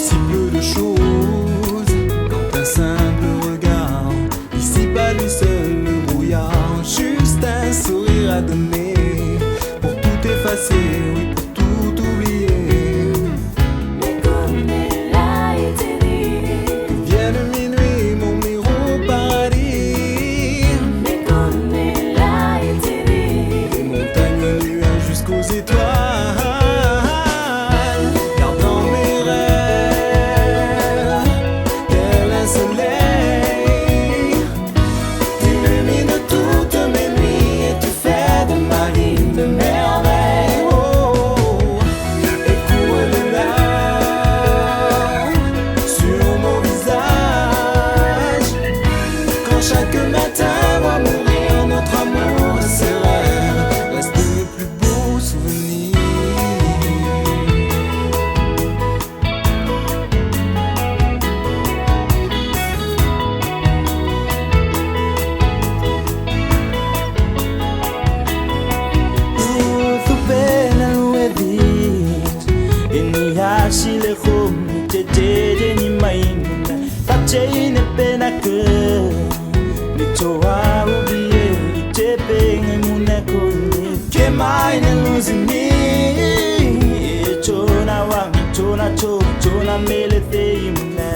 si peu de choses quand un simple regard dissipe à lui seul le brouillard. Juste un sourire à donner pour tout effacer, oui, pour tout oublier. Mais comme elle a été dit, Que vienne minuit, mon au paradis. mais comme elle a été dit, Des montagnes nuages jusqu'aux étoiles. Car dans mes rêves, tel un soleil, tu illumines toutes mes nuits et tu fais de ma vie de merveille. Oh, et coule de larmes sur mon visage quand chaque matin voit mourir notre amour. Ces rêves restent mes plus beaux souvenirs. Utupenda luedit ini hashile khum tete ni mainda tacheine pena ke ni toa ubie itepe ngemuna koni ke maine luzini chona wa chona mele te imuna.